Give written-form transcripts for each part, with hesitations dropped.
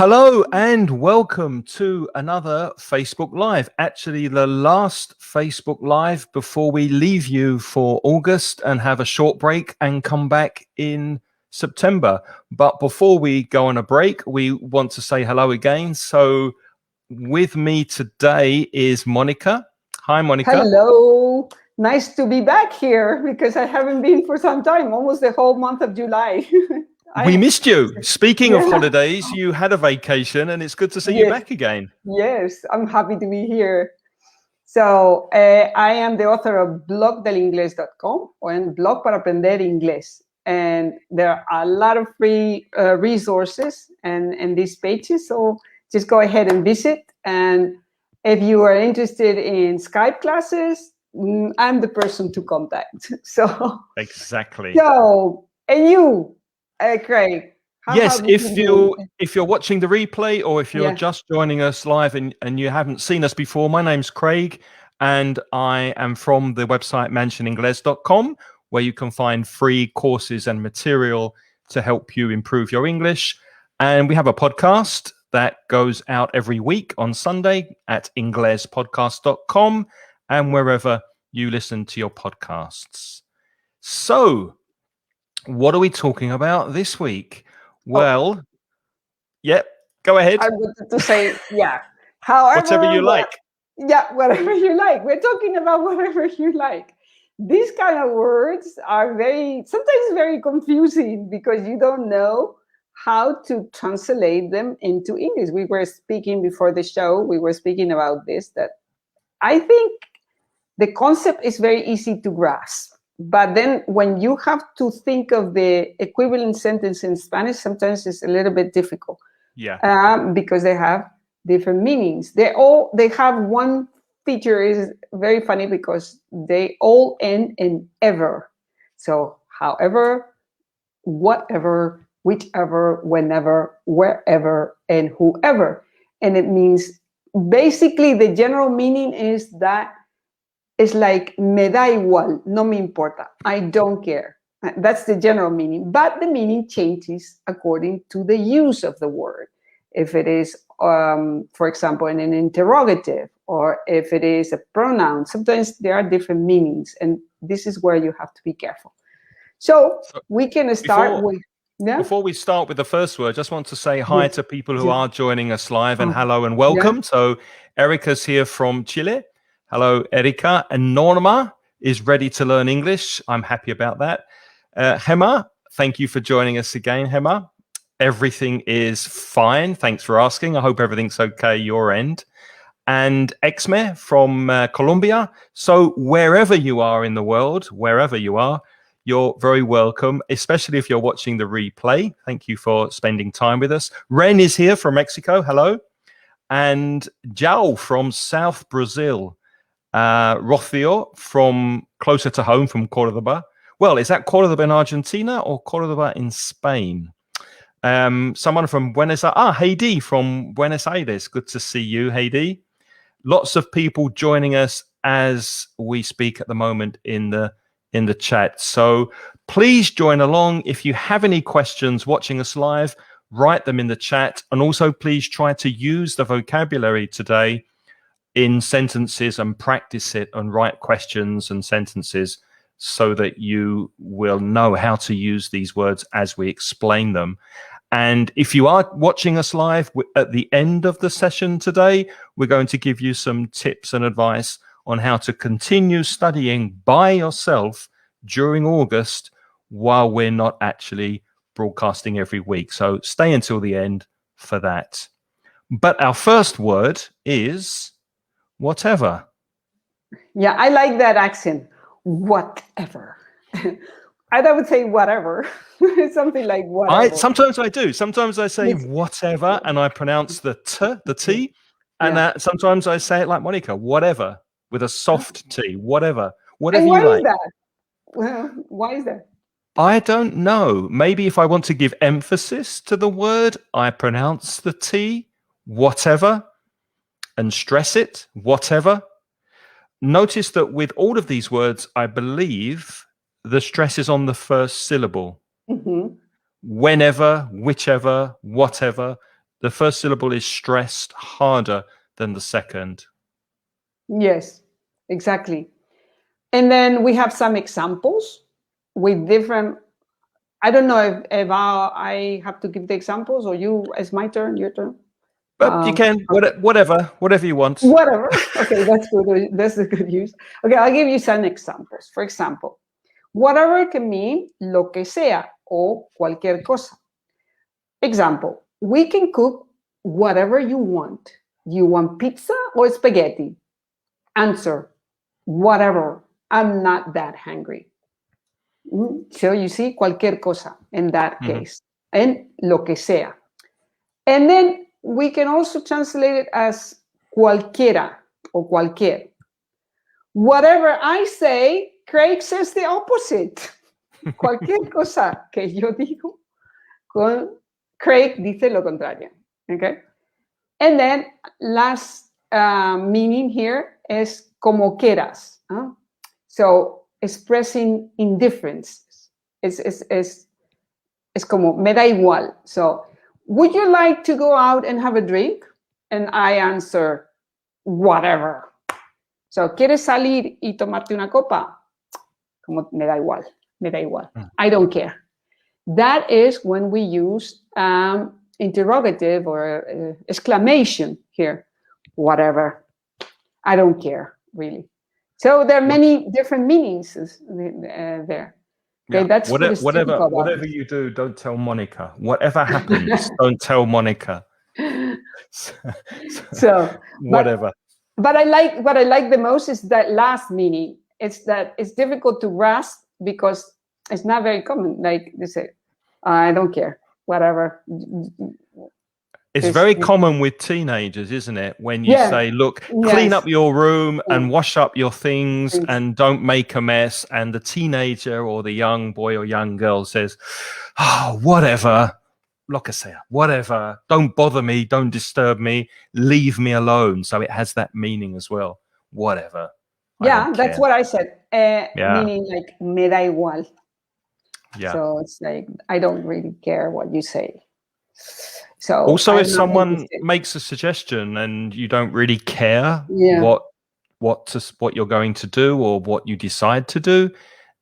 Hello and welcome to another Facebook Live. Actually, the last Facebook Live before we leave you for August and have a short break and come back in September. But before we go on a break, we want to say hello again. So with me today is Mónica. Hi, Mónica. Hello. Nice to be back here because I haven't been for some time, almost the whole month of July. We missed you. Speaking of holidays, you had a vacation and it's good to see you back again. Yes, I'm happy to be here. So I am the author of blogdelingles.com and blog para aprender inglés. And there are a lot of free resources and these pages. So just go ahead and visit. And if you are interested in Skype classes, I'm the person to contact. So exactly. So, and you, Craig. Yes, if you're watching the replay or if you're just joining us live and you haven't seen us before, my name's Craig and I am from the website mentioningles.com, where you can find free courses and material to help you improve your English. And we have a podcast that goes out every week on Sunday at inglespodcast.com and wherever you listen to your podcasts. So, what are we talking about this week? Well, go ahead. I wanted to say, however, whatever you like. Yeah, whatever you like. We're talking about whatever you like. These kind of words are sometimes very confusing because you don't know how to translate them into English. We were speaking before the show, we were speaking about this, that I think the concept is very easy to grasp. But then when you have to think of the equivalent sentence in Spanish, sometimes it's a little bit difficult. Yeah. Because they have different meanings. They have one feature is very funny because they all end in ever. So however, whatever, whichever, whenever, wherever, and whoever. And it means basically the general meaning is that it's like, me da igual, no me importa, I don't care. That's the general meaning. But the meaning changes according to the use of the word. If it is, for example, in an interrogative, or if it is a pronoun, sometimes there are different meanings. And this is where you have to be careful. So we can start with... Before we start with the first word, just want to say hi to people who are joining us live and hello and welcome. So Erica's here from Chile. Hello, Erica. And Norma is ready to learn English. I'm happy about that. Hema, thank you for joining us again, Hema. Everything is fine. Thanks for asking. I hope everything's okay your end. And Exme from Colombia. So wherever you are in the world, wherever you are, you're very welcome, especially if you're watching the replay. Thank you for spending time with us. Ren is here from Mexico. Hello. And Jao from South Brazil. Rocio from closer to home, from Cordoba. Well, is that Cordoba in Argentina or Cordoba in Spain? Someone from Buenos Aires. Heidi from Buenos Aires. Good to see you, Heidi. Lots of people joining us as we speak at the moment in the chat. So please join along. If you have any questions watching us live, write them in the chat. And also please try to use the vocabulary today in sentences and practice it and write questions and sentences so that you will know how to use these words as we explain them. And if you are watching us live, at the end of the session today, we're going to give you some tips and advice on how to continue studying by yourself during August while we're not actually broadcasting every week. So stay until the end for that. But our first word is whatever. Yeah, I like that accent. Whatever. I would say whatever. Something like whatever. Sometimes I do. Sometimes I say whatever and I pronounce the T. And sometimes I say it like Mónica, whatever, with a soft T, whatever. Whatever you like. Is that? Well, why is that? I don't know. Maybe if I want to give emphasis to the word, I pronounce the T, whatever, and stress it, whatever. Notice that with all of these words, I believe the stress is on the first syllable. Mm-hmm. Whenever, whichever, whatever. the first syllable is stressed harder than the second. Yes, exactly. And then we have some examples with different. I don't know if I have to give the examples or it's my turn, your turn. But you can, whatever you want. Whatever. Okay, that's good. That's a good use. Okay, I'll give you some examples. For example, whatever can mean lo que sea o cualquier cosa. Example, we can cook whatever you want. You want pizza or spaghetti? Answer, whatever. I'm not that hungry. So you see, cualquier cosa in that case. And lo que sea. And then we can also translate it as cualquiera or cualquier. Whatever I say, Craig says the opposite. Cualquier cosa que yo digo, Craig dice lo contrario. Okay? And then last meaning here is como quieras. So expressing indifference. Es como me da igual. So would you like to go out and have a drink? And I answer, whatever. So, ¿quieres salir y tomarte una copa? Como me da igual. I don't care. That is when we use interrogative or exclamation here. Whatever. I don't care, really. So there are many different meanings there. Okay, that's whatever you do, don't tell Monica. Whatever happens, don't tell Monica. So whatever. But what I like the most is that last meaning. It's that it's difficult to grasp because it's not very common. Like they say, I don't care, whatever. It's very common with teenagers, isn't it? When you say, look, clean up your room and wash up your things and don't make a mess. And the teenager or the young boy or young girl says, oh, whatever, lo que sea, whatever. Don't bother me. Don't disturb me. Leave me alone. So it has that meaning as well. Whatever. Yeah, that's what I said. Meaning like, me da igual. Yeah. So it's like, I don't really care what you say. So also, if someone makes a suggestion and you don't really care what you're going to do or what you decide to do,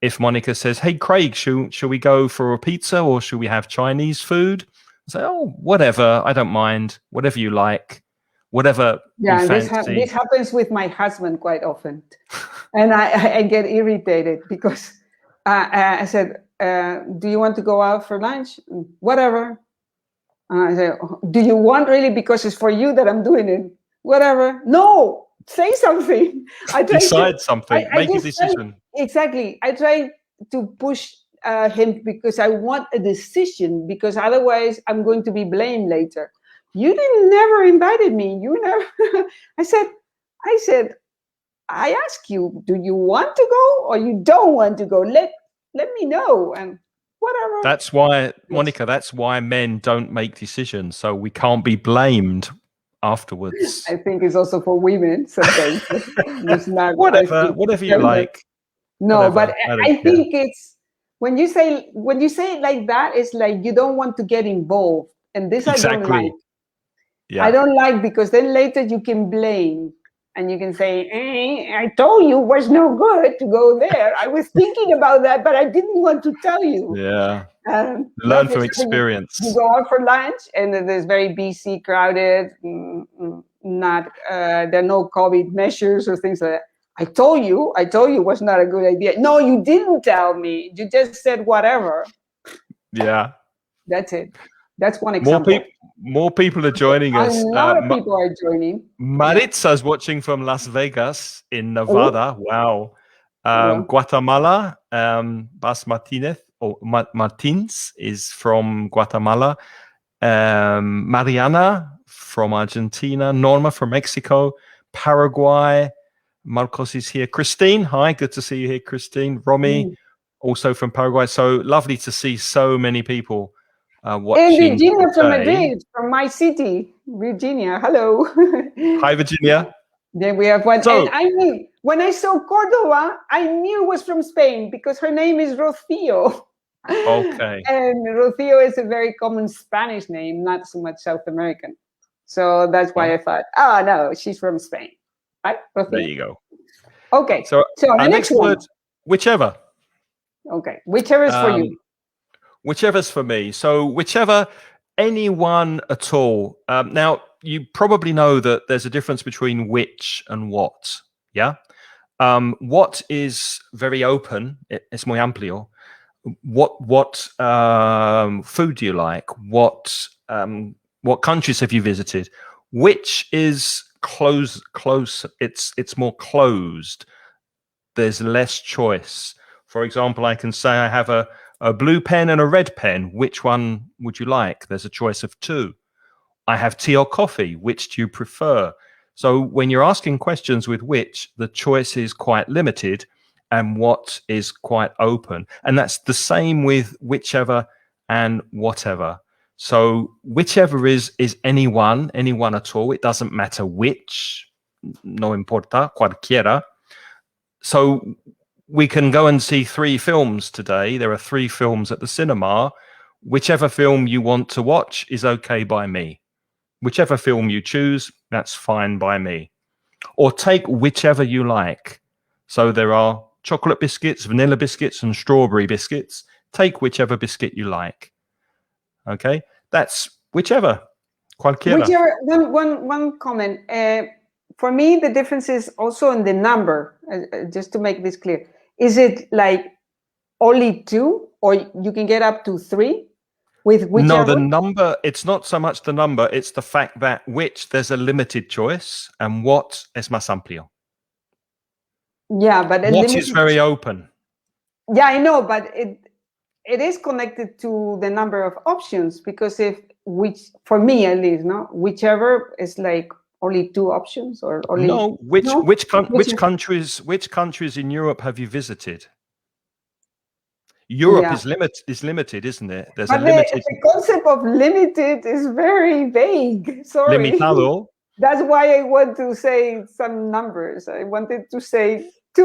if Monica says, "Hey, Craig, should we go for a pizza or should we have Chinese food?" I say, "Oh, whatever. I don't mind. Whatever you like, whatever you fancy." This happens with my husband quite often, and I get irritated because I said, "Do you want to go out for lunch? Whatever." I say, do you want really? Because it's for you that I'm doing it. Whatever. No, say something. Decide something. Make a decision. Exactly. I try to push him because I want a decision. Because otherwise, I'm going to be blamed later. You never invited me. You never. I said. I ask you, do you want to go or you don't want to go? Let me know and. Whatever. That's why, Monica, that's why men don't make decisions. So we can't be blamed afterwards. I think it's also for women. Sometimes it's not whatever you like. No, whatever. But I think it's when you say it like that, it's like you don't want to get involved. And this exactly. I don't like. Yeah. I don't like because then later you can blame. And you can say, I told you it was no good to go there. I was thinking about that, but I didn't want to tell you. Yeah. Learn from experience. You go out for lunch, and there's very busy, crowded, there are no COVID measures or things like that. I told you it was not a good idea. No, you didn't tell me. You just said whatever. Yeah. That's it. That's one example. More people are joining us. A lot of people are joining. Maritza's watching from Las Vegas in Nevada. Wow. Guatemala, Bas Martinez or Martins is from Guatemala. Mariana from Argentina. Norma from Mexico. Paraguay. Marcos is here. Christine, hi. Good to see you here, Christine. Romy, also from Paraguay. So lovely to see so many people. And Virginia from Madrid, from my city, Virginia. Hello. Hi, Virginia. Then we have one. So, and I mean, when I saw Cordova, I knew it was from Spain because her name is Rocío. Okay. And Rocío is a very common Spanish name, not so much South American. So that's why I thought, oh no, she's from Spain, right, Rocío? There you go. Okay. So the our next one. word, whichever. Okay, whichever is for you. Whichever's for me. So whichever, anyone at all. Now, you probably know that there's a difference between which and what. Yeah. What is very open. Es muy amplio. What food do you like? What countries have you visited? Which is close. It's more closed. There's less choice. For example, I can say I have a blue pen and a red pen. Which one would you like? There's a choice of two. I have tea or coffee. Which do you prefer? So when you're asking questions with which, the choice is quite limited and what is quite open. And that's the same with whichever and whatever. So whichever is anyone at all. It doesn't matter which. No importa, cualquiera. So we can go and see 3 films today. There are 3 films at the cinema. Whichever film you want to watch is okay by me. Whichever film you choose, that's fine by me. Or take whichever you like. So there are chocolate biscuits, vanilla biscuits, and strawberry biscuits. Take whichever biscuit you like. Okay? That's whichever. Cualquiera. Whichever. One comment. For me, the difference is also in the number. Just to make this clear. Is it like only 2, or you can get up to 3? With whichever? No, the number, it's not so much the number, it's the fact that which there's a limited choice and what es más amplio. Yeah, but what is very open. Yeah, I know, but it is connected to the number of options, because for me at least, no, whichever is like only 2 options or only. No, which countries in Europe have you visited? Europe is limited, isn't it? There's a limited. The concept of limited is very vague. Sorry. Limitado. That's why I want to say some numbers. I wanted to say 2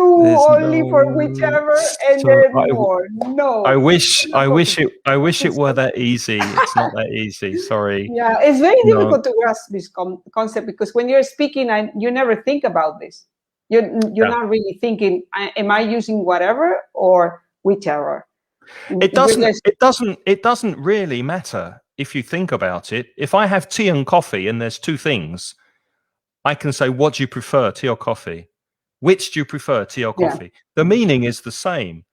only for whichever, and then more. No. I wish it were that easy. It's not that easy. Sorry. Yeah, it's very difficult to grasp this concept, because when you're speaking, you never think about this. You're not really thinking, am I using whatever or whichever? It doesn't really matter if you think about it. If I have tea and coffee and there's 2 things, I can say, what do you prefer, tea or coffee? Which do you prefer, tea or coffee? Yeah. The meaning is the same,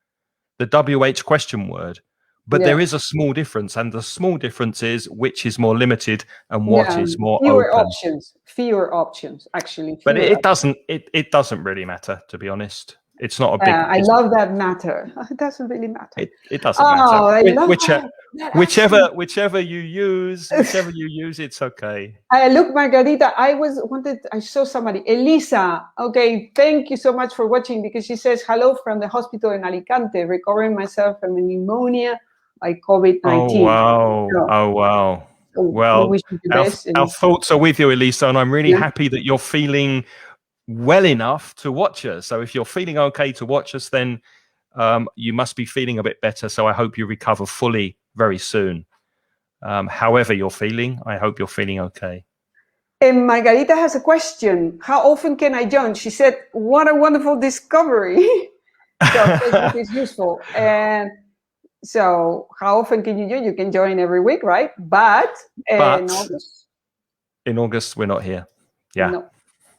the WH question word, but there is a small difference, and the small difference is which is more limited and what is more open. Fewer options, actually. But it doesn't really matter, to be honest. It's not a big. I love that matter. It doesn't really matter. It doesn't matter. Whichever you use, it's okay. Look, Margarita, I saw somebody, Elisa. Okay, thank you so much for watching, because she says hello from the hospital in Alicante, recovering myself from pneumonia by COVID-19. Oh wow. So well, our thoughts are with you, Elisa, and I'm really happy that you're feeling well enough to watch us. So if you're feeling okay to watch us, then you must be feeling a bit better. So I hope you recover fully very soon. However you're feeling, I hope you're feeling okay. And Margarita has a question. How often can I join? She said, what a wonderful discovery. So Facebook is useful. And so how often can you join? You can join every week, right? But in August, we're not here. Yeah. No.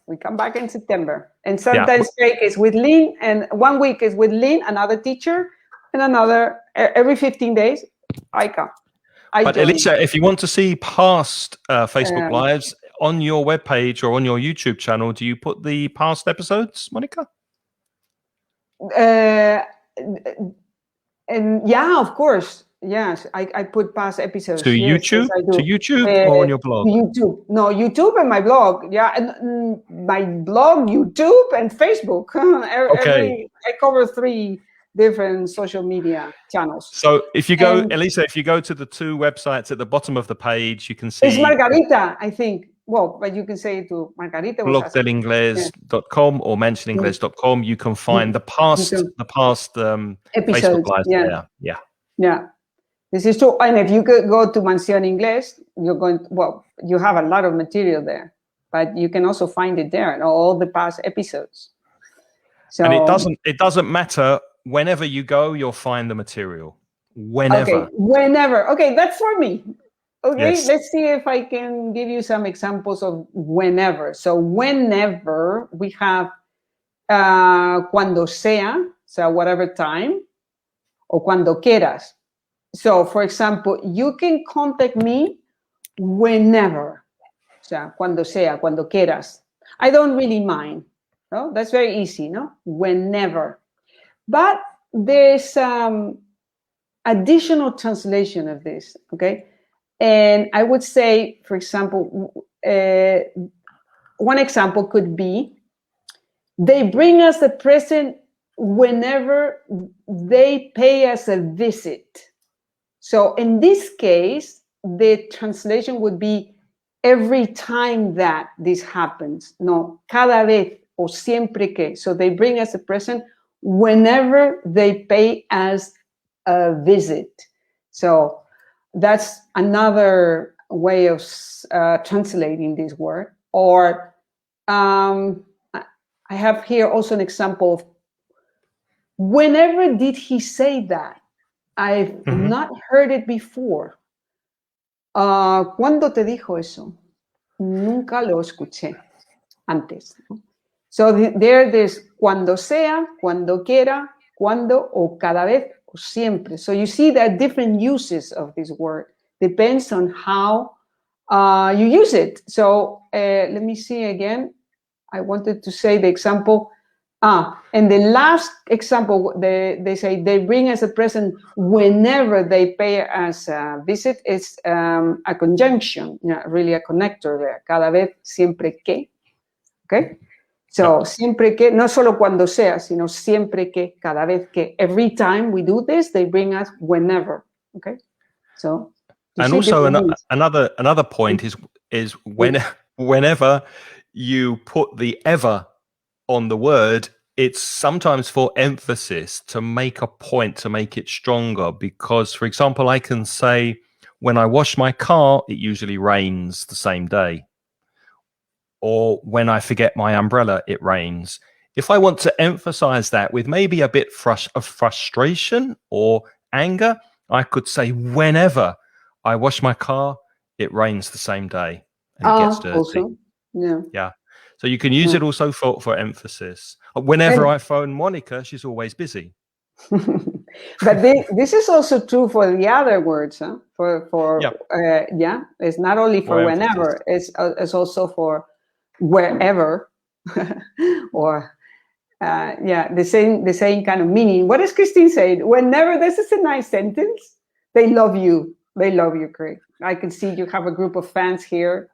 We come back in September, and sometimes break is with Lynn, and 1 week is with Lynn, another teacher, and another every 15 days. I come. But Elisa, if you want to see past Facebook Lives on your webpage or on your YouTube channel, do you put the past episodes, Monica? And yeah, of course. Yes, I put past episodes. To YouTube? Yes, to YouTube or on your blog? YouTube. No, YouTube and my blog. Yeah, and my blog, YouTube, and Facebook. I cover 3 different social media channels. So if you go, Elisa, if you go to the 2 websites at the bottom of the page, you can see... It's Margarita, I think. Well, but you can say it to Margarita. blogdelingles.com or mentioningles.com. You can find the past Facebook Lives there. Yeah. Yeah. This is true. And if you could go to Mansión Inglés, you have a lot of material there, but you can also find it there in all the past episodes. So, and it doesn't matter. Whenever you go, you'll find the material. Whenever. Okay, whenever. Okay, that's for me. Okay, Yes. let's see if I can give you some examples of whenever. So whenever we have cuando sea, so whatever time, o cuando quieras. So, for example, you can contact me whenever. So, cuando sea, cuando quieras. I don't really mind. No, that's very easy, no? Whenever. But there's additional translation of this, okay? And I would say, for example, one example could be, they bring us a present whenever they pay us a visit. So in this case, the translation would be every time that this happens. No, cada vez o siempre que. So they bring us a present whenever they pay us a visit. So that's another way of translating this word. Or I have here also an example of whenever did he say that? I've not heard it before. ¿Cuándo te dijo eso? Nunca lo escuché antes. So there's cuando sea, cuando quiera, cuando o cada vez o siempre. So you see there are different uses of this word. Depends on how you use it. So let me see again. I wanted to say the example. And the last example, they say they bring us a present whenever they pay us a visit. It's a conjunction, really a connector there. Cada vez, siempre que. Okay? So, siempre que, no solo cuando sea, sino siempre que, cada vez que. Every time we do this, they bring us whenever. Okay? So, and also another point is whenever you put the ever on the word, it's sometimes for emphasis, to make a point, to make it stronger. Because, for example, I can say, when I wash my car, it usually rains the same day. Or when I forget my umbrella, it rains. If I want to emphasize that with maybe a bit of frustration or anger, I could say, whenever I wash my car, it rains the same day and it gets dirty. Also, yeah. So you can use it also for emphasis. Whenever I phone Monica, she's always busy. But this is also true for the other words. Huh? It's not only for whenever. It's also for wherever, or the same kind of meaning. What does Christine say? Whenever, this is a nice sentence. They love you. They love you, Craig. I can see you have a group of fans here.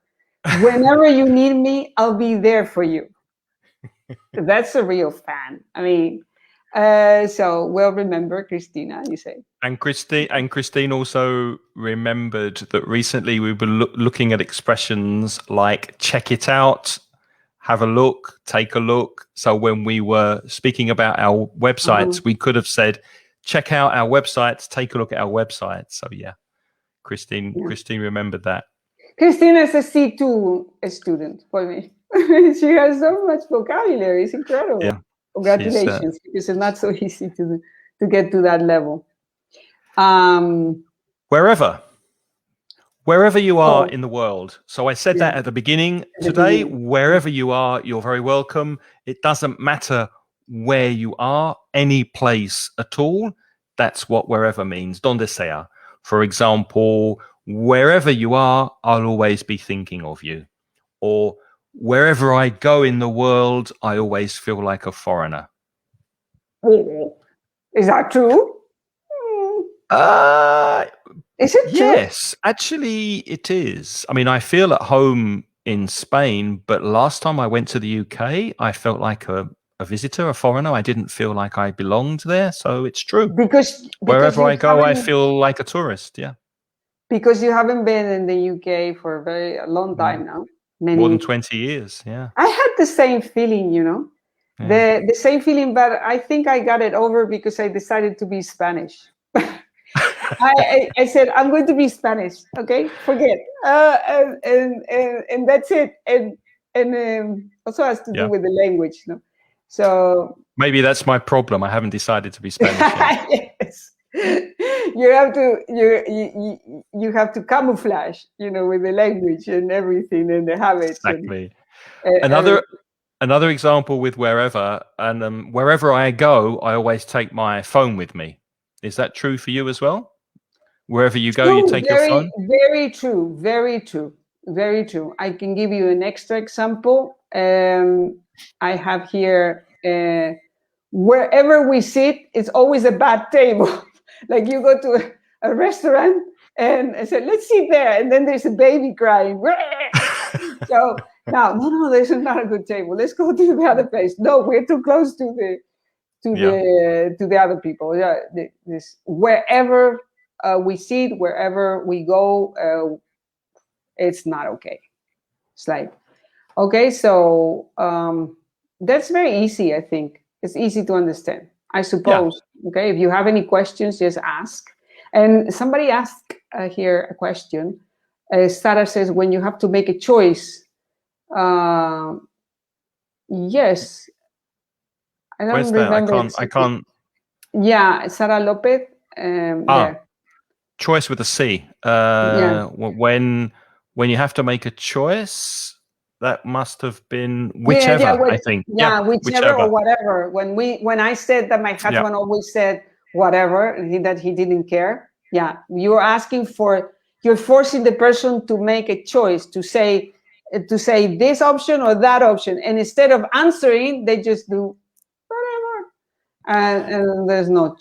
Whenever you need me, I'll be there for you. That's a real fan. I mean, so well remember, Christina, you say. And Christine also remembered that recently we were looking at expressions like check it out, have a look, take a look. So when we were speaking about our websites, we could have said, check out our websites, take a look at our websites. So yeah, Christine remembered that. Christina is a C2 student for me. She has so much vocabulary. It's incredible. Yeah. Congratulations, because it's not so easy to get to that level. Wherever you are in the world. So I said that at the beginning. Today, wherever you are, you're very welcome. It doesn't matter where you are, any place at all. That's what wherever means. Donde sea. For example, wherever you are, I'll always be thinking of you. Or wherever I go in the world, I always feel like a foreigner. Is that true? Is it true? Yes, actually it is. I mean, I feel at home in Spain, but last time I went to the UK, I felt like a visitor, a foreigner. I didn't feel like I belonged there. So it's true. Because wherever I go, I feel like a tourist. Yeah. Because you haven't been in the UK for a long time now. More than 20 years. Yeah. I had the same feeling, the same feeling, but I think I got it over because I decided to be Spanish. I said, I'm going to be Spanish. Okay, forget. And that's it. And also has to do with the language. No? So maybe that's my problem. I haven't decided to be Spanish yet. yes. You have to camouflage, with the language and everything and the habits. Exactly. And, Another example with wherever, and wherever I go, I always take my phone with me. Is that true for you as well? Wherever you go, you take your phone? Very true. Very true. Very true. I can give you an extra example. I have here, wherever we sit, it's always a bad table. Like you go to a restaurant and I said, let's sit there. And then there's a baby crying. So no, this is not a good table. Let's go to the other place. No, we're too close to the other people. Yeah, this wherever we sit, wherever we go, it's not okay. It's like, okay, so that's very easy. I think it's easy to understand. I suppose. Yeah. Okay, if you have any questions, just ask. And somebody asked here a question. Sarah says, when you have to make a choice. Yes. I don't Where's remember. That? I can't. Yeah, Sarah Lopez. There. Choice with a C. When you have to make a choice, that must have been whichever. I think. Yeah, whichever or whatever. When I said that my husband always said whatever, and that he didn't care. Yeah, you're forcing the person to make a choice, to say this option or that option, and instead of answering, they just do whatever, and there's no.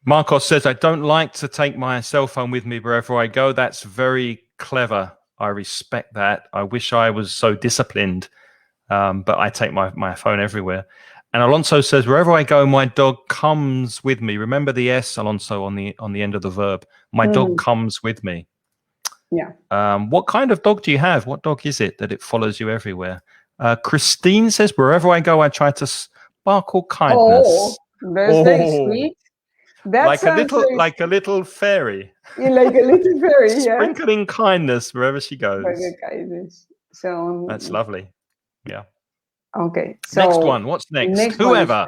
Marcos says, I don't like to take my cell phone with me wherever I go. That's very clever. I respect that. I wish I was so disciplined, but I take my phone everywhere. And Alonso says, wherever I go, my dog comes with me. Remember the S, Alonso, on the end of the verb. My dog comes with me. Yeah. What kind of dog do you have? What dog is it that it follows you everywhere? Christine says, wherever I go, I try to sparkle kindness. Oh, that's very sweet. Like a little fairy. Like a little fairy, yeah. Sprinkling kindness wherever she goes. Kindness. So that's lovely. Yeah. Okay. So next one. What's next? Whoever.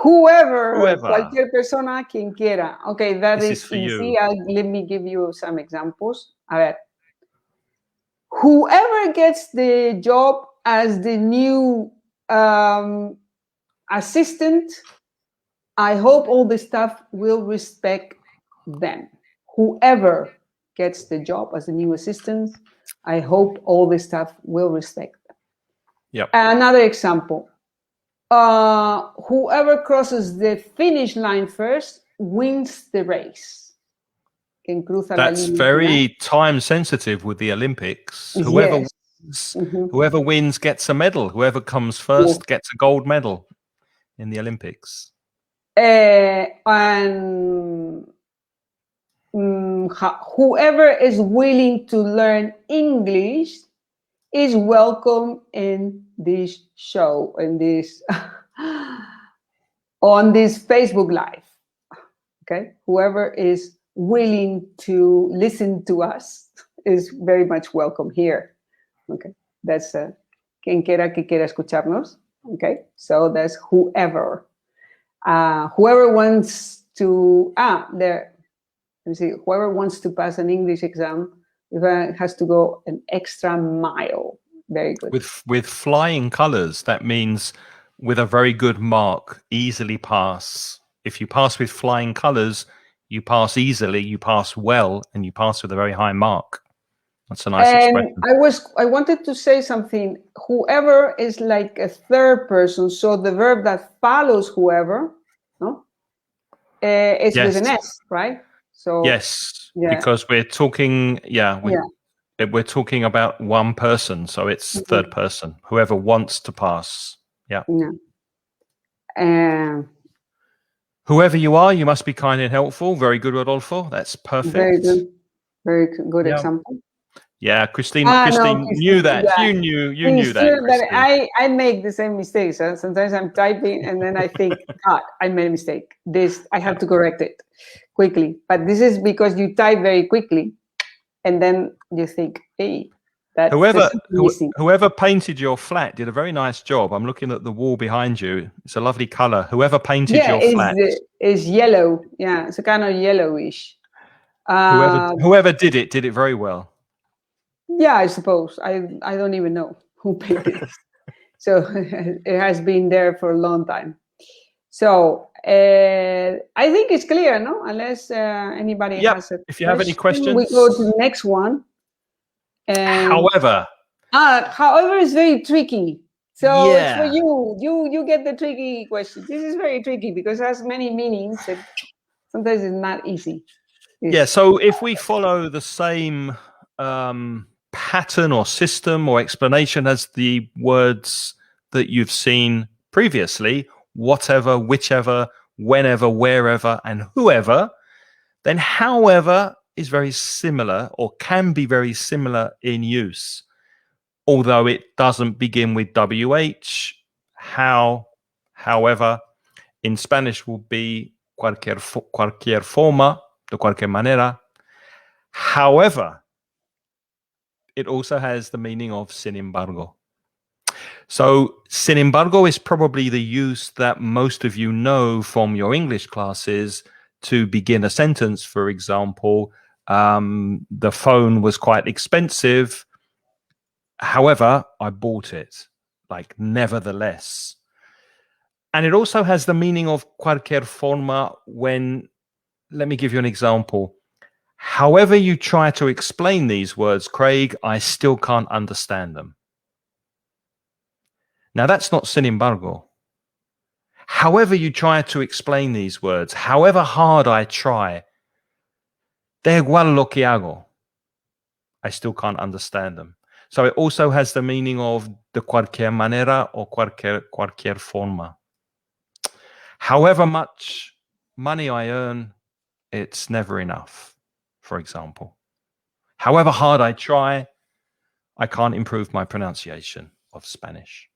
Whoever. Cualquier persona, quien quiera. Okay, that is easy. Let me give you some examples. A ver. Whoever gets the job as the new assistant, I hope all the staff will respect them. Whoever gets the job as a new assistant, I hope all the staff will respect them. Yep. Another example. Whoever crosses the finish line first wins the race. That's very time sensitive with the Olympics. Whoever wins gets a medal. Whoever comes first gets a gold medal in the Olympics. And whoever is willing to learn English is welcome in this show, in this on this Facebook Live. Okay, whoever is willing to listen to us is very much welcome here. Okay, that's quien quiera que quiera escucharnos. Okay, so that's whoever. Whoever wants to whoever wants to pass an English exam has to go an extra mile. Very good. With flying colors, that means with a very good mark, easily pass. If you pass with flying colors, you pass easily, you pass well, and you pass with a very high mark. That's a nice expression. I wanted to say something. Whoever is like a third person, so the verb that follows whoever, no, is with an S, right? So yes, because we're talking. We're talking about one person, so it's third person. Whoever wants to pass. Yeah. Whoever you are, you must be kind and helpful. Very good, Rodolfo. That's perfect. Very good example. Yeah, Christine No, knew Christine, that. yeah. You It's knew that, true that Christine. I make the same mistakes. Huh? Sometimes I'm typing and then I think, God, I made a mistake. This, I have to correct it quickly. But this is because you type very quickly and then you think, hey, there's something missing. Whoever painted your flat did a very nice job. I'm looking at the wall behind you. It's a lovely color. Whoever painted Yeah, your flat, it's yellow. Yeah, it's a kind of yellowish. whoever did it very well. Yeah, I suppose. I don't even know who painted this. So it has been there for a long time. So I think it's clear, no? Unless anybody Yep. has a If you have any question, we questions. go to the next one. However, however, it's very tricky. So it's for yeah. you. You get the tricky question. This is very tricky because it has many meanings. And sometimes it's not easy. Yeah. So if we follow the same pattern or system or explanation as the words that you've seen previously, whatever, whichever, whenever, wherever, and whoever, then however is very similar or can be very similar in use, although it doesn't begin with WH. How, however, in Spanish will be cualquier forma, de cualquier manera. However, it also has the meaning of sin embargo. So, sin embargo is probably the use that most of you know from your English classes to begin a sentence. For example, the phone was quite expensive. However, I bought it, like nevertheless. And it also has the meaning of cualquier forma when, let me give you an example. However you try to explain these words, Craig, I still can't understand them. Now, that's not sin embargo. However you try to explain these words, however hard I try, da igual lo que hago, I still can't understand them. So it also has the meaning of de cualquier manera or cualquier forma. However much money I earn, it's never enough, for example. However hard I try, I can't improve my pronunciation of Spanish.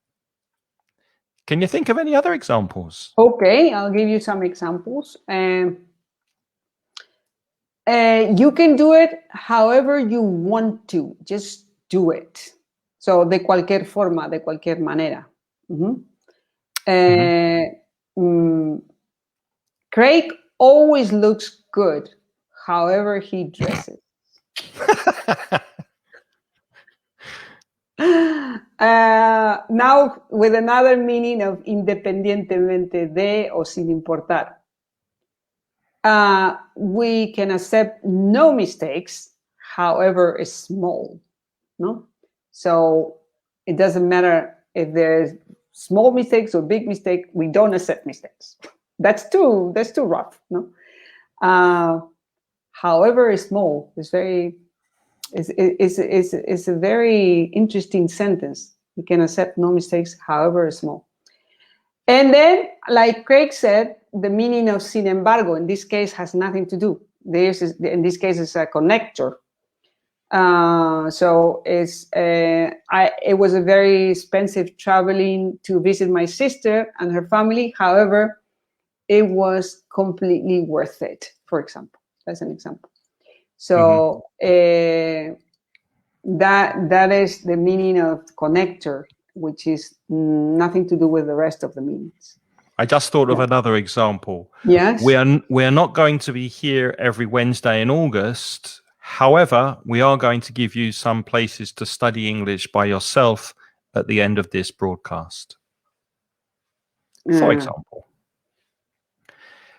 Can you think of any other examples? Okay, I'll give you some examples. You can do it however you want to. Just do it. So, de cualquier forma, de cualquier manera. Craig always looks good, however he dresses. Now, with another meaning of independientemente de o sin importar. We can accept no mistakes, however small. No, so it doesn't matter if there's small mistakes or big mistakes. We don't accept mistakes. That's too rough. No, however small is very. It's a very interesting sentence. You can accept no mistakes, however small. And then, like Craig said, the meaning of sin embargo in this case has nothing to do. In this case, it's a connector. So it was a very expensive traveling to visit my sister and her family. However, it was completely worth it, for example. That's an example. So that is the meaning of connector, which is nothing to do with the rest of the meanings. I just thought of another example. Yes. We are not going to be here every Wednesday in August. However, we are going to give you some places to study English by yourself at the end of this broadcast. For example.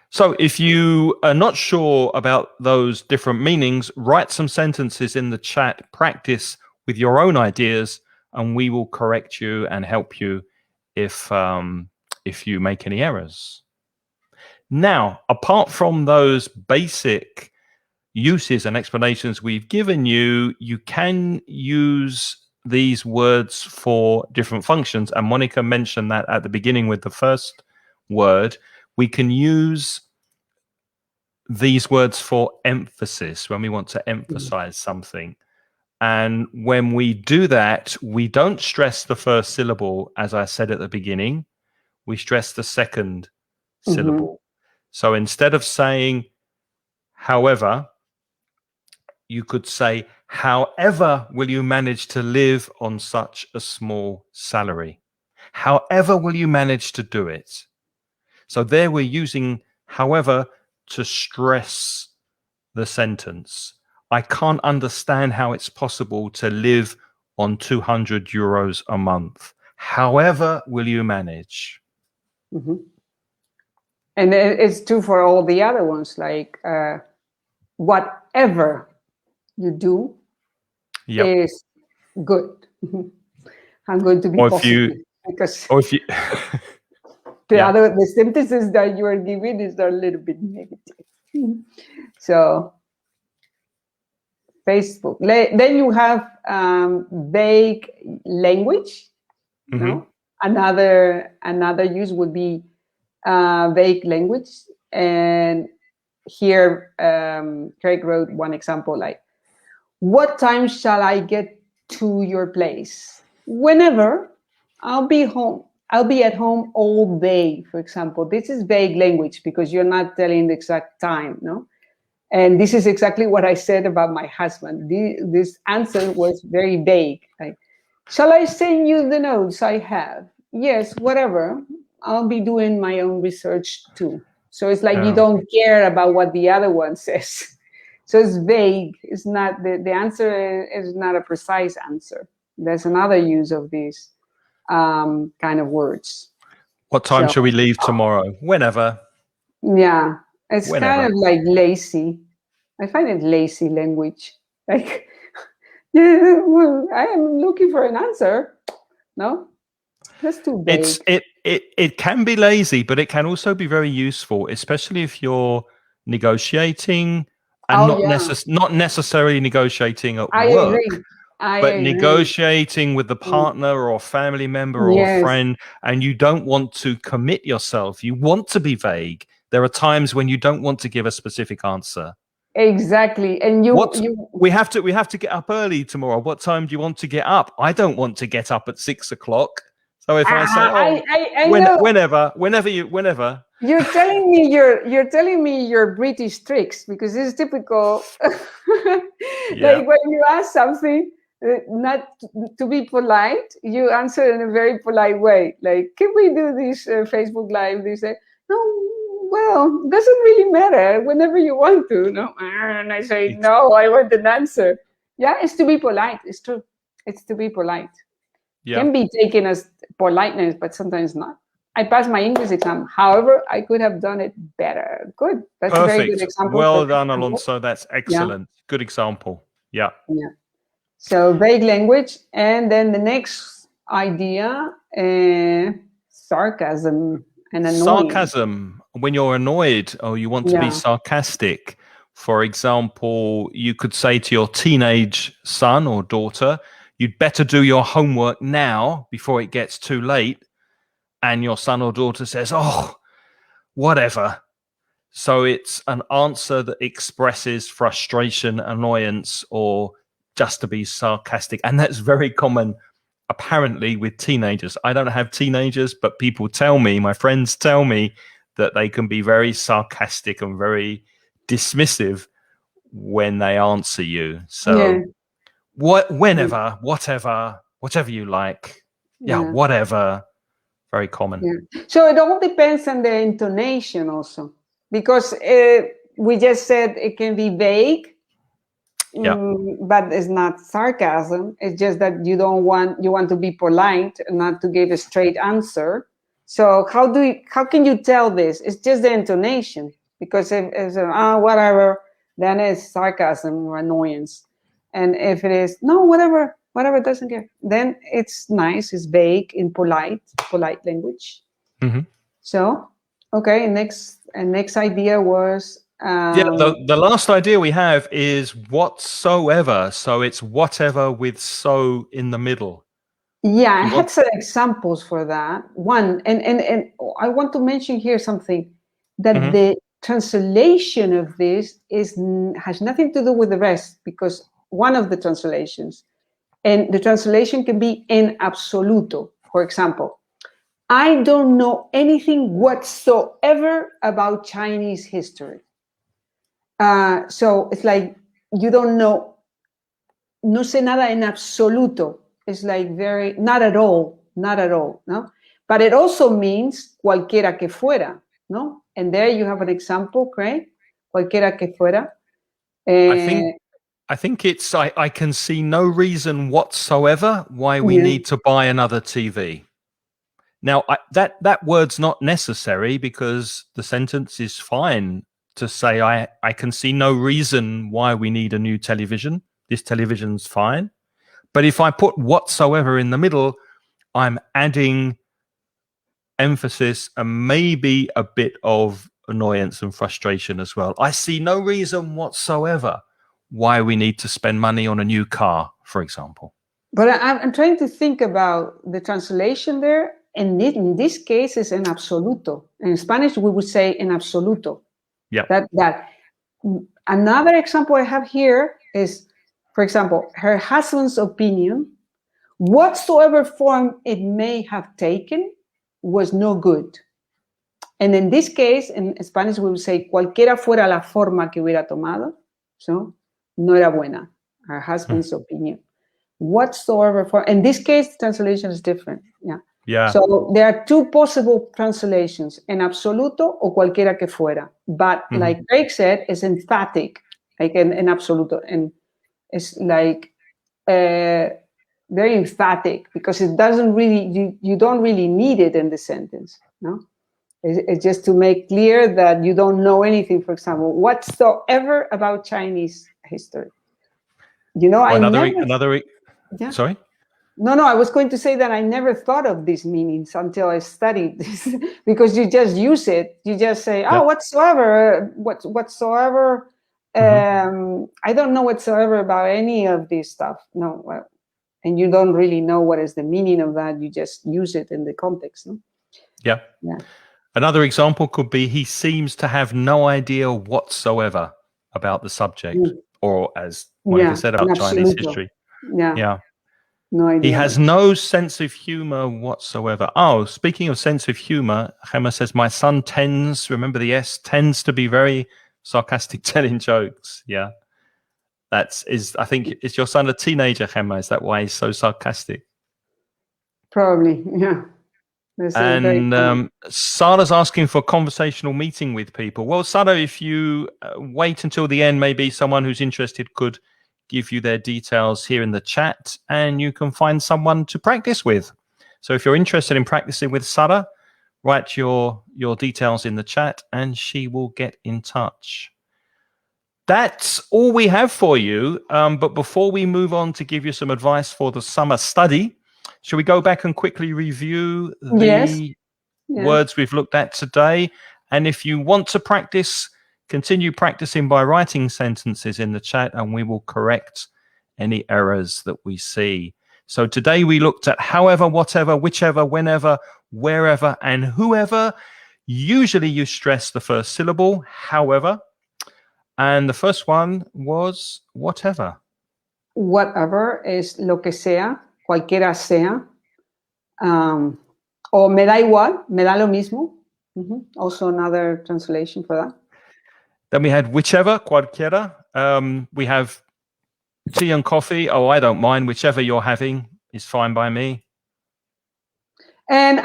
So if you are not sure about those different meanings, write some sentences in the chat, practice with your own ideas, and we will correct you and help you if you make any errors. Now, apart from those basic uses and explanations we've given you, you can use these words for different functions. And Monica mentioned that at the beginning with the first word. We can use these words for emphasis when we want to emphasize something. And when we do that, we don't stress the first syllable, as I said at the beginning. We stress the second syllable. So instead of saying, however, you could say, however will you manage to live on such a small salary? However will you manage to do it? So there we're using however to stress the sentence. I can't understand how it's possible to live on 200 euros a month. However will you manage? And it's true for all the other ones, like whatever you do is good. I'm going to be positive because the sentences that you are giving is a little bit negative. So Facebook. Then you have vague language. No? Another use would be vague language. And here, Craig wrote one example like, what time shall I get to your place? Whenever. I'll be home. I'll be at home all day, for example. This is vague language because you're not telling the exact time, no? And this is exactly what I said about my husband. This answer was very vague. Like, shall I send you the notes I have? Yes, whatever. I'll be doing my own research too. So it's like you don't care about what the other one says. So it's vague. It's not the answer is not a precise answer. There's another use of these kind of words. What time shall we leave tomorrow? Whenever. Yeah. It's kind of like lazy. I find it lazy language. Like, yeah, well, I am looking for an answer. No, that's too vague. It can be lazy, but it can also be very useful, especially if you're negotiating and not necessarily negotiating at work, but negotiating with the partner or family member or friend, and you don't want to commit yourself. You want to be vague. There are times when you don't want to give a specific answer. Exactly. And we have to get up early tomorrow. What time do you want to get up? I don't want to get up at 6 o'clock. So if I say, whenever. You're telling me your British tricks, because it's typical. Like when you ask something, not to be polite, you answer in a very polite way. Like, can we do this Facebook Live? They say, no, well, doesn't really matter. Whenever you want to, no. And I say, no, I want an answer. Yeah, it's to be polite. It's true. It's to be polite. Can be taken as politeness, but sometimes not. I passed my English exam. However, I could have done it better. Good. That's perfect. A very good example. Well done, Alonso. That's excellent. Yeah. Good example. Yeah. Yeah. So vague language. And then the next idea, sarcasm and annoying. Sarcasm. When you're annoyed or you want to be sarcastic. For example, you could say to your teenage son or daughter, you'd better do your homework now before it gets too late. And your son or daughter says, oh, whatever. So it's an answer that expresses frustration, annoyance, or just to be sarcastic. And that's very common, apparently, with teenagers. I don't have teenagers, but people tell me, my friends tell me, that they can be very sarcastic and very dismissive when they answer you. So whenever, whatever you like. Yeah, whatever. Very common. Yeah. So it all depends on the intonation also, because we just said it can be vague, but it's not sarcasm. It's just that you want to be polite and not to give a straight answer. So how can you tell this? It's just the intonation, because if it's whatever, then it's sarcasm or annoyance. And if it is no, whatever, doesn't care, then it's nice, it's vague, in polite language. So okay, next idea was the last idea we have is whatsoever. So it's whatever with so in the middle. I had some examples for that one, and I want to mention here something, that the translation of this has nothing to do with the rest, because one of the translations. And the translation can be en absoluto. For example, I don't know anything whatsoever about Chinese history. So it's like you don't know, no sé nada en absoluto. It's like very, not at all, no? But it also means cualquiera que fuera, no? And there you have an example, Craig, cualquiera que fuera. I think it's, I can see no reason whatsoever why we need to buy another TV. Now, that word's not necessary because the sentence is fine to say, I can see no reason why we need a new television. This television's fine. But if I put whatsoever in the middle, I'm adding emphasis and maybe a bit of annoyance and frustration as well. I see no reason whatsoever why we need to spend money on a new car, for example. But I'm trying to think about the translation there. And in this case, it's en absoluto. In Spanish, we would say en absoluto. Yeah. That. Another example I have here is, for example, her husband's opinion, whatsoever form it may have taken, was no good. And in this case, in Spanish, we would say cualquiera fuera la forma que hubiera tomado, so no era buena, her husband's opinion. Whatsoever form. In this case, the translation is different. Yeah. So there are two possible translations, en absoluto o cualquiera que fuera. But like Craig said, it's emphatic, like en absoluto. And it's like very emphatic because it doesn't really, you don't really need it in the sentence, no? It's just to make clear that you don't know anything, for example, whatsoever about Chinese history. You know, Sorry? No, I was going to say that I never thought of these meanings until I studied this because you just use it. You just say, whatsoever. I don't know whatsoever about any of this stuff. No, and you don't really know what is the meaning of that. You just use it in the context. No? Yeah. Another example could be, he seems to have no idea whatsoever about the subject, or as Mónica said, about Chinese history. Yeah. No idea. He has no sense of humor whatsoever. Oh, speaking of sense of humor, Gemma says, my son tends, remember the S, tends to be very sarcastic telling jokes. Yeah. I think, is your son a teenager, Gemma? Is that why he's so sarcastic? Probably, yeah. And Sarah's asking for a conversational meeting with people. Well, Sarah, if you wait until the end, maybe someone who's interested could give you their details here in the chat, and you can find someone to practice with. So if you're interested in practicing with Sarah, write your details in the chat and she will get in touch. That's all we have for you. But before we move on to give you some advice for the summer study, shall we go back and quickly review the words we've looked at today? And if you want to practice, continue practicing by writing sentences in the chat, and we will correct any errors that we see. So today we looked at however, whatever, whichever, whenever, wherever, and whoever. Usually you stress the first syllable, however. And the first one was whatever. Whatever is lo que sea, cualquiera sea. O me da igual, me da lo mismo. Also another translation for that. Then we had whichever, cualquiera. We have tea and coffee. Oh, I don't mind. Whichever you're having is fine by me. And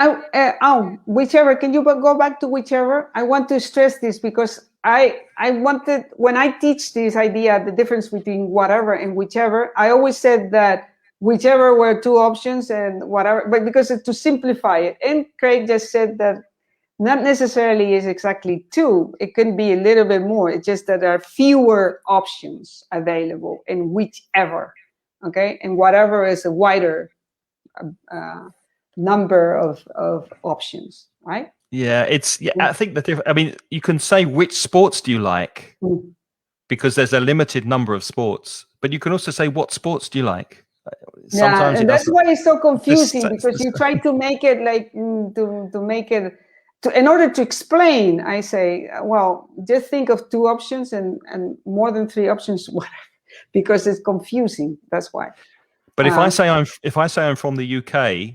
whichever. Can you go back to whichever? I want to stress this because I wanted, when I teach this idea, the difference between whatever and whichever, I always said that whichever were two options and whatever, but because to simplify it. And Craig just said that not necessarily is exactly two. It can be a little bit more. It's just that there are fewer options available in whichever, okay? And whatever is a wider number of options, right? Yeah, I think I mean, you can say which sports do you like, because there's a limited number of sports, but you can also say what sports do you like. Sometimes and that's why it's so confusing, because you try to make it like to make it in order to explain. I say, well, just think of two options and more than three options, whatever. because it's confusing. That's why. But if I say I'm from the UK,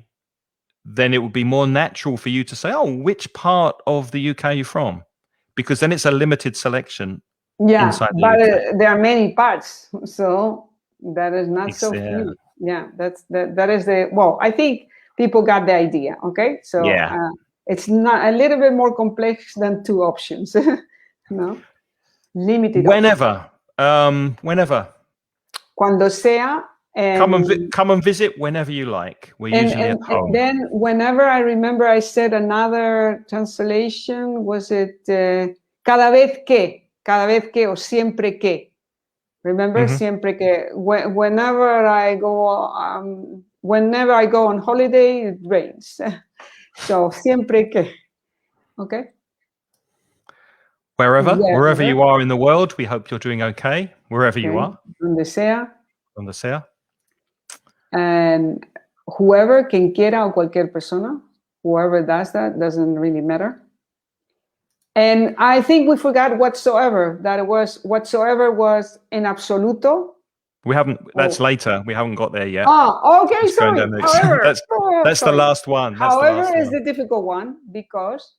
then it would be more natural for you to say, "Oh, which part of the UK are you from?" Because then it's a limited selection. Yeah, inside the but UK. there are many parts, so that is not so Yeah. few. Yeah, that is the I think people got the idea. Okay, so Yeah. it's not a little bit more complex than two options. No, limited. Whenever, whenever. Cuando sea. Come and visit whenever you like. We're usually at home. And then whenever I remember, I said another translation. Was it cada vez que o siempre que? Remember, siempre que. Whenever I go on holiday, it rains. So siempre que. Okay. Wherever you are in the world, we hope you're doing okay. Wherever you are. Donde sea. Donde sea. And whoever, quien quiera o cualquier persona, whoever does that, doesn't really matter. And I think we forgot whatsoever. Whatsoever was in absoluto. We haven't. That's later. We haven't got there yet. Oh, okay. Sorry. However, that's the last one. However is the difficult one because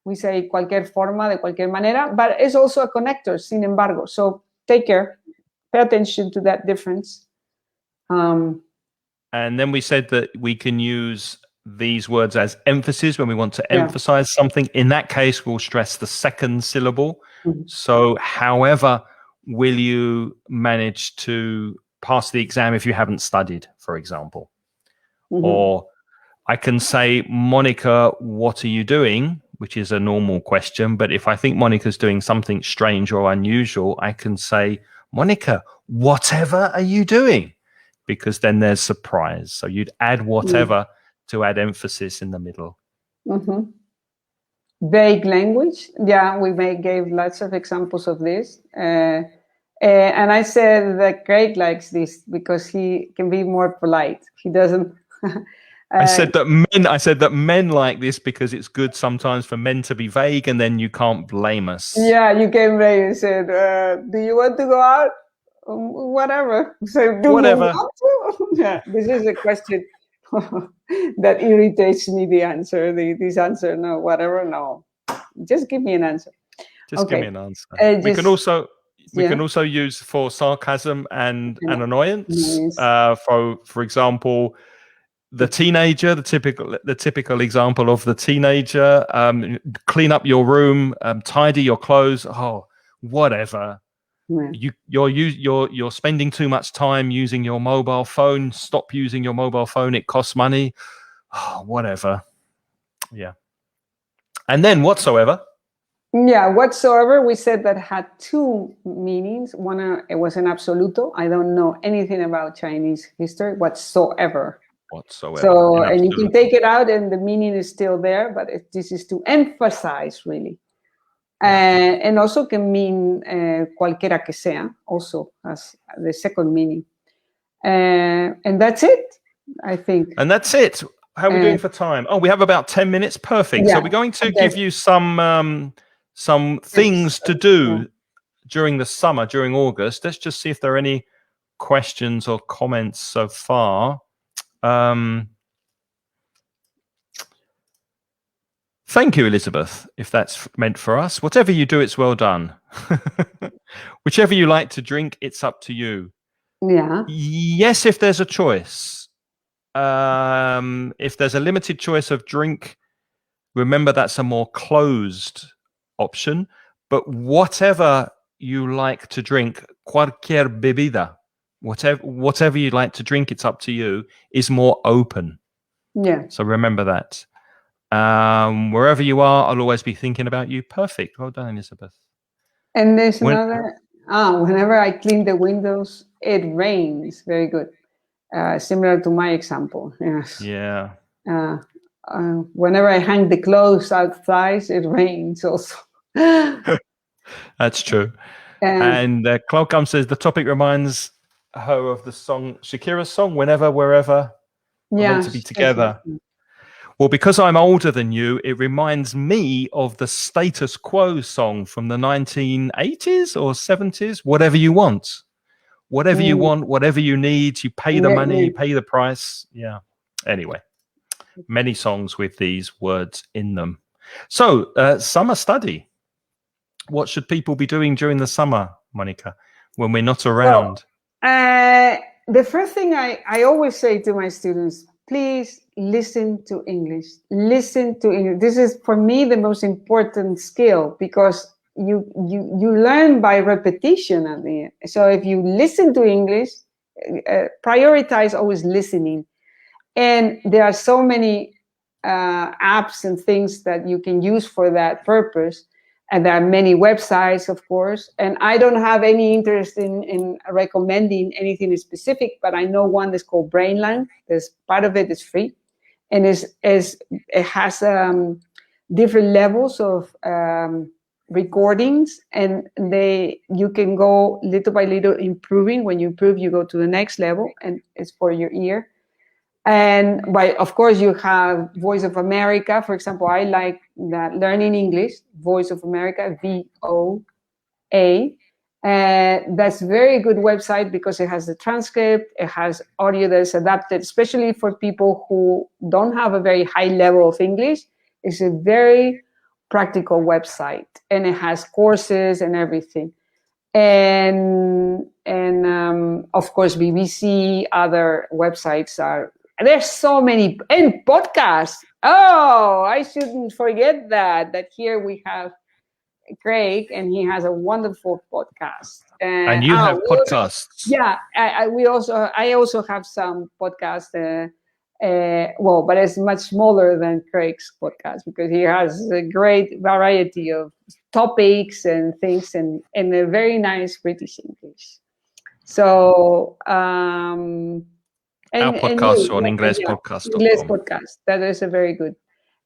we say cualquier forma, de cualquier manera, but it's also a connector, sin embargo. So take care. Pay attention to that difference. And then we said that we can use these words as emphasis when we want to emphasize something. In that case, we'll stress the second syllable. So however will you manage to pass the exam if you haven't studied, for example? Or I can say, Monica, what are you doing? Which is a normal question. But if I think Monica's doing something strange or unusual, I can say, Monica, whatever are you doing? Because then there's surprise. So you'd add whatever to add emphasis in the middle. Vague language. Yeah, we gave lots of examples of this. And I said that Craig likes this because he can be more polite. He doesn't. I said that men like this because it's good sometimes for men to be vague, and then you can't blame us. Yeah, you came back and said, "Do you want to go out?" Whatever. So whatever. Yeah, this is a question that irritates me. The answer, this answer, no, whatever, no. Just give me an answer. Just give me an answer. We can also use for sarcasm and annoyance. For example, the teenager, the typical example of the teenager. Clean up your room, tidy your clothes. Oh, whatever. You're spending too much time using your mobile phone. Stop using your mobile phone. It costs money. Oh, whatever. Yeah. And then whatsoever. Yeah, whatsoever. We said that had two meanings. One, it was an absoluto. I don't know anything about Chinese history whatsoever. So, and you can take it out and the meaning is still there, but this is to emphasize really. And also can mean cualquiera que sea, also as the second meaning. And that's it, I think. And that's it. How are we doing for time? Oh, we have about 10 minutes. Perfect. Yeah, so we're going to give you some things to do during the summer, during August. Let's just see if there are any questions or comments so far. Thank you, Elizabeth, if that's meant for us. Whatever you do, it's well done. Whichever you like to drink, it's up to you. Yeah. Yes, if there's a choice. If there's a limited choice of drink, remember that's a more closed option. But whatever you like to drink, cualquier bebida, whatever you like to drink, it's up to you, is more open. Yeah. So remember that. Wherever you are, I'll always be thinking about you. Perfect. Well done, Elizabeth. And there's another. Whenever I clean the windows, it rains. Very good. Similar to my example. Yes. Yeah. Whenever I hang the clothes outside, it rains also. That's true. And Cloudcom says the topic reminds her of the song, Shakira's song, Whenever, Wherever, we're meant to be together. Well, because I'm older than you, it reminds me of the Status Quo song from the 1980s or 70s, Whatever You Want. whatever you want, whatever you need. You pay the money, you Yeah. pay the price. Yeah. Anyway, many songs with these words in them. So, summer study. What should people be doing during the summer, Monica, when we're not around? Well, the first thing I always say to my students, please listen to English. Listen to English. This is, for me, the most important skill, because you learn by repetition at the end. So if you listen to English, prioritize always listening. And there are so many apps and things that you can use for that purpose. And there are many websites, of course. And I don't have any interest in recommending anything specific, but I know one that's called Brainland. There's part of it is free, and it has different levels of recordings, and you can go little by little improving. When you improve, you go to the next level, and it's for your ear. And of course, you have Voice of America. For example, I like that Learning English, Voice of America, VOA. That's a very good website because it has the transcript, it has audio that's adapted, especially for people who don't have a very high level of English. It's a very practical website, and it has courses and everything. And of course, BBC, other websites are. There's so many, and podcasts. Oh, I shouldn't forget that here we have Craig, and he has a wonderful podcast. And you have podcasts. I also have some podcasts. But it's much smaller than Craig's podcast because he has a great variety of topics and things, and a very nice British English. So. Our podcast on Inglespodcast.com. Inglespodcast. That is a very good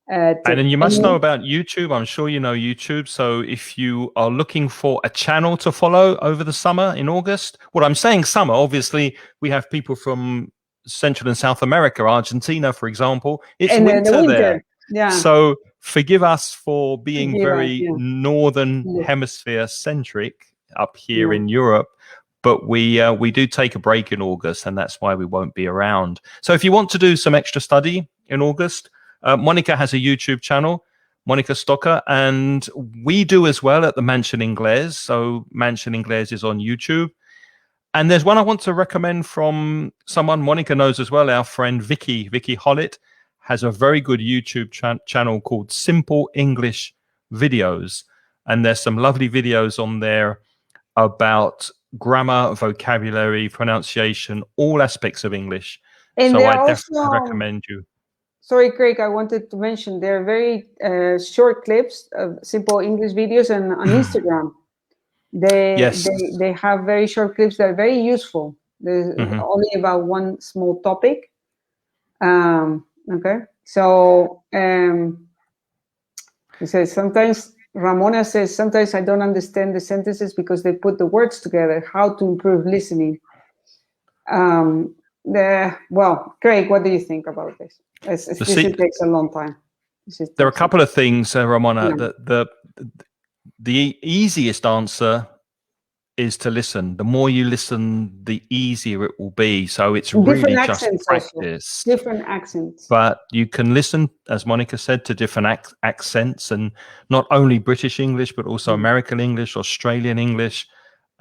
tip. And then you must know about YouTube. I'm sure you know YouTube. So if you are looking for a channel to follow over the summer in August, well, I'm saying summer. Obviously, we have people from Central and South America, Argentina, for example. It's winter there. Yeah. So forgive us for being very northern hemisphere centric up here in Europe. But we do take a break in August, and that's why we won't be around. So if you want to do some extra study in August, Monica has a YouTube channel, Monica Stocker, and we do as well at the Mansion Inglés. So Mansion Inglés is on YouTube. And there's one I want to recommend from someone Monica knows as well, our friend Vicky Hollett has a very good YouTube channel called Simple English Videos. And there's some lovely videos on there about grammar, vocabulary, pronunciation, all aspects of English. And so I definitely recommend you. Sorry, Craig, I wanted to mention they're very short clips of simple English videos, and on Instagram. They have very short clips that are very useful. There's only about one small topic. Okay. So he says sometimes Ramona says, sometimes I don't understand the sentences because they put the words together. How to improve listening? Well, Craig, what do you think about this? It takes a long time. There are a couple of things, Ramona. Yeah. The easiest answer is to listen. The more you listen, the easier it will be. So it's really just practice. Also. Different accents. But you can listen, as Monica said, to different accents, and not only British English, but also American English, Australian English.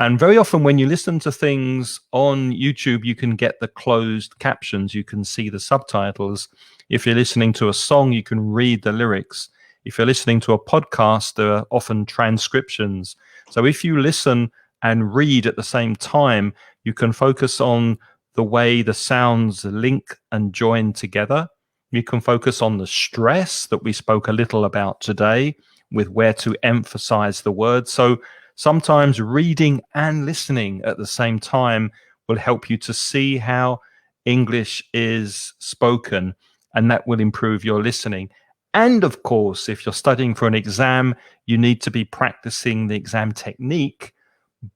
And very often when you listen to things on YouTube, you can get the closed captions. You can see the subtitles. If you're listening to a song, you can read the lyrics. If you're listening to a podcast, there are often transcriptions. So if you listen and read at the same time, you can focus on the way the sounds link and join together. You can focus on the stress that we spoke a little about today, with where to emphasize the words. So sometimes reading and listening at the same time will help you to see how English is spoken, and that will improve your listening. And of course, if you're studying for an exam, you need to be practicing the exam technique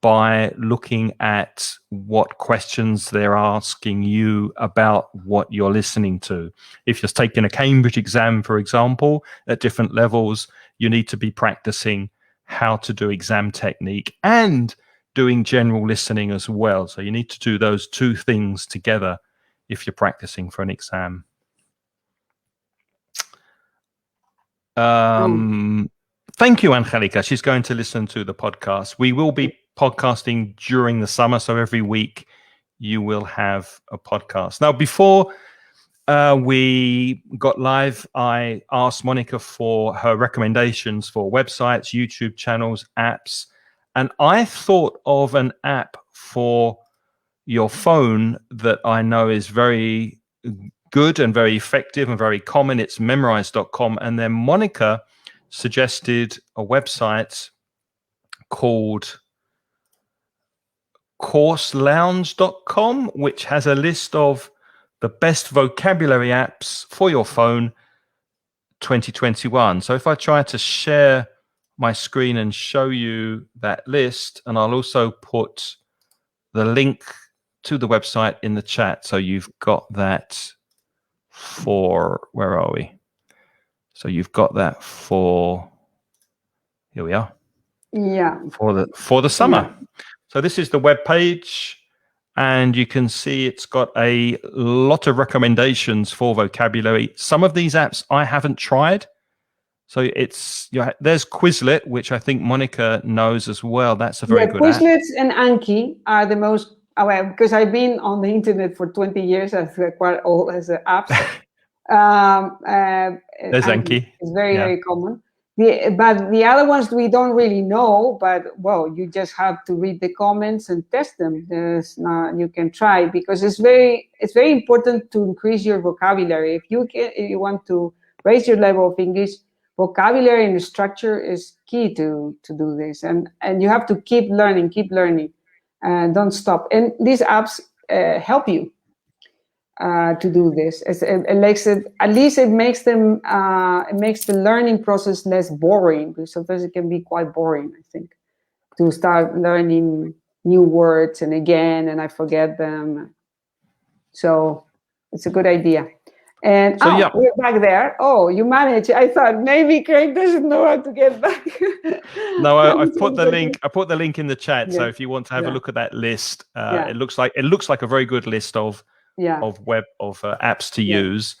by looking at what questions they're asking you about what you're listening to. If you're taking a Cambridge exam, for example, at different levels, you need to be practicing how to do exam technique and doing general listening as well. So you need to do those two things together if you're practicing for an exam. Thank you, Angelica. She's going to listen to the podcast. We will be podcasting during the summer, so every week you will have a podcast. Now, before we got live, I asked Monica for her recommendations for websites, YouTube channels, apps, and I thought of an app for your phone that I know is very good and very effective and very common. It's memrise.com. And then Monica suggested a website called courselounge.com, which has a list of the best vocabulary apps for your phone 2021. So if I try to share my screen and show you that list, and I'll also put the link to the website in the chat. So you've got that for, where are we? So you've got that for, here we are. Yeah. For the summer. Yeah. So this is the web page, and you can see it's got a lot of recommendations for vocabulary. Some of these apps I haven't tried. So it's, there's Quizlet, which I think Monica knows as well. That's a very good app. Quizlet and Anki are the most, because I've been on the internet for 20 years, I've quite old as apps. There's Anki. It's very common. But the other ones we don't really know, but well, you just have to read the comments and test them. You can try, because it's very important to increase your vocabulary. If you want to raise your level of English, vocabulary and structure is key to do this, and you have to keep learning, and don't stop. And these apps help you to do this. It makes it, at least it makes them, it makes the learning process less boring, because sometimes it can be quite boring, I think, to start learning new words and I forget them. So it's a good idea. And so, we're back there. Oh, you managed. I thought maybe Craig doesn't know how to get back. No, I've put the link. I put the link in the chat. So if you want to have a look at that list, it looks like a very good list of apps to use.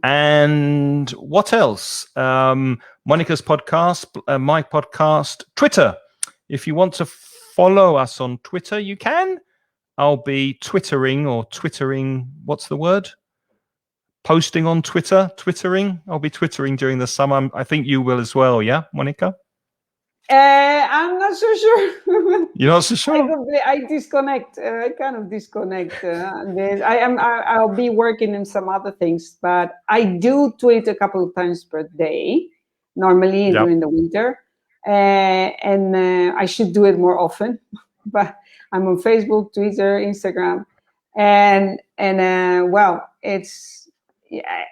And what else? Monica's podcast, my podcast, Twitter. If you want to follow us on Twitter, you can. I'll be twittering. What's the word? Posting on twittering. I'll be twittering during the summer. I think you will as well, yeah, Monica? I'm not so sure. You're not so sure? I disconnect. I kind of disconnect. I'll be working in some other things, but I do tweet a couple of times per day, normally during the winter. And I should do it more often. But I'm on Facebook, Twitter, Instagram. And well, it's...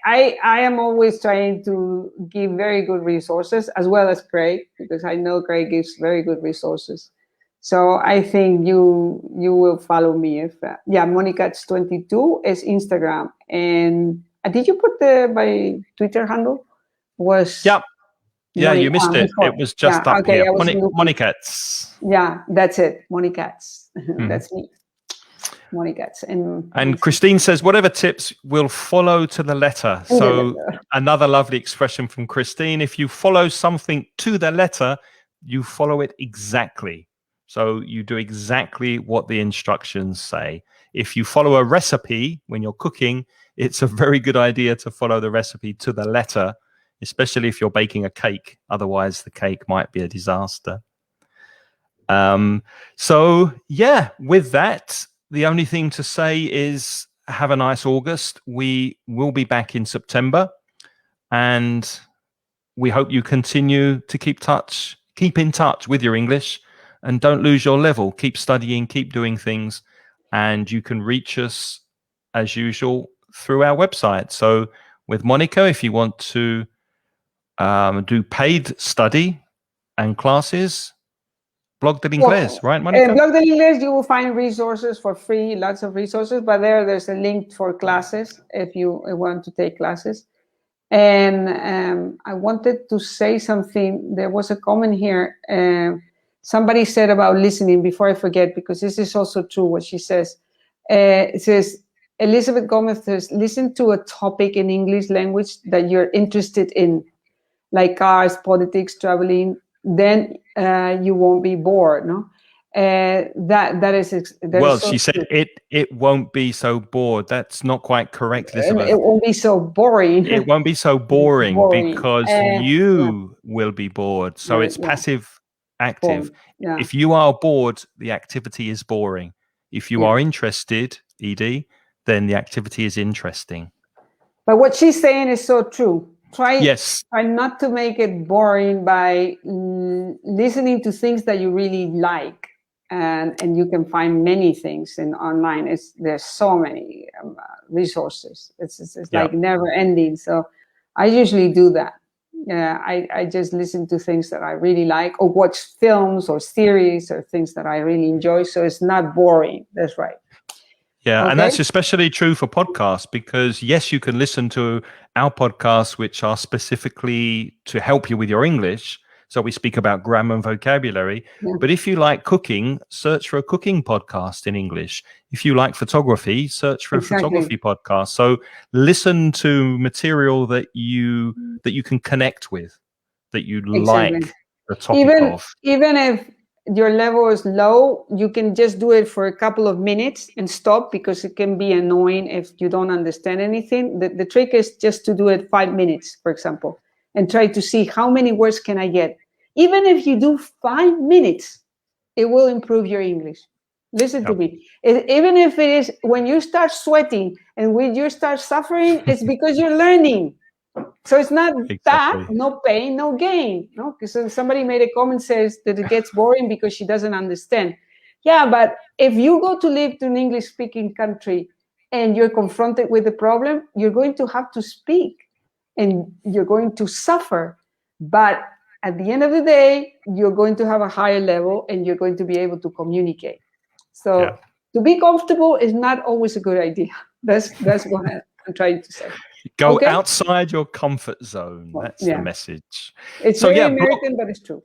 I am always trying to give very good resources, as well as Craig, because I know Craig gives very good resources. So I think you will follow me. If Monica22 is Instagram. And did you put my Twitter handle? Yeah, you missed it. It was just up here. Monicats. Yeah, that's it. Monicats. That's me. Monica. And Christine says, whatever tips will follow to the letter. So another lovely expression from Christine. If you follow something to the letter, you follow it exactly. So you do exactly what the instructions say. If you follow a recipe when you're cooking, it's a very good idea to follow the recipe to the letter, especially if you're baking a cake. Otherwise, the cake might be a disaster. So yeah, with that, the only thing to say is have a nice August. We will be back in September, and we hope you continue to keep in touch with your English, and don't lose your level. Keep studying, keep doing things, and you can reach us as usual through our website. So with Monica, if you want to do paid study and classes, Blog del Inglés, right, Monica? Blog del Inglés, you will find resources for free, lots of resources, but there's a link for classes if you want to take classes. And I wanted to say something. There was a comment here. somebody said about listening, before I forget, because this is also true what she says. It says, Elizabeth Gomez says, listen to a topic in English language that you're interested in, like cars, politics, traveling, then you won't be bored, no? That is Well, so she said true. it won't be so bored. That's not quite correct, Elizabeth. It won't be so boring. It won't be so boring, because Yeah. you will be bored. So it's Yeah. passive active. Boring. Yeah. If you are bored, the activity is boring. If you are interested, Edie, then the activity is interesting. But what she's saying is so true. Try not to make it boring by listening to things that you really like, and you can find many things online. There's so many resources. It's like never ending. So I usually do that. I just listen to things that I really like, or watch films or series or things that I really enjoy. So it's not boring. That's right. Yeah, and that's especially true for podcasts, because yes, you can listen to our podcasts, which are specifically to help you with your English. So we speak about grammar and vocabulary. Yeah. But if you like cooking, search for a cooking podcast in English. If you like photography, search for a photography podcast. So listen to material that you can connect with, that you like the topic of. Even if your level is low, you can just do it for a couple of minutes and stop, because it can be annoying if you don't understand anything. The trick is just to do it 5 minutes, for example, and try to see how many words can I get. Even if you do 5 minutes, it will improve your English. Listen to me. Even if it is when you start sweating and when you start suffering, it's because you're learning. So it's not that, no pain, no gain. No, because somebody made a comment, says that it gets boring because she doesn't understand. Yeah, but if you go to live to an English-speaking country and you're confronted with the problem, you're going to have to speak and you're going to suffer. But at the end of the day, you're going to have a higher level and you're going to be able to communicate. So to be comfortable is not always a good idea. That's what I'm trying to say. Go outside your comfort zone. That's the message. It's very American, but it's true.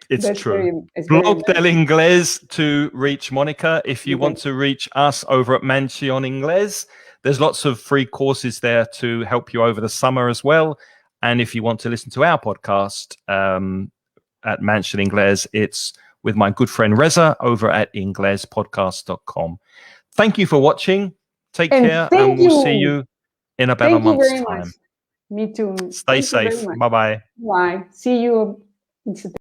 It's true. Blog del Inglés to reach Mónica. If you want to reach us over at Mansion Inglés, there's lots of free courses there to help you over the summer as well. And if you want to listen to our podcast at Mansion Inglés, it's with my good friend Reza over at inglespodcast.com. Thank you for watching. Take care, and we'll see you in about a month's time. Me too. Stay safe. Bye-bye. Bye. See you in September.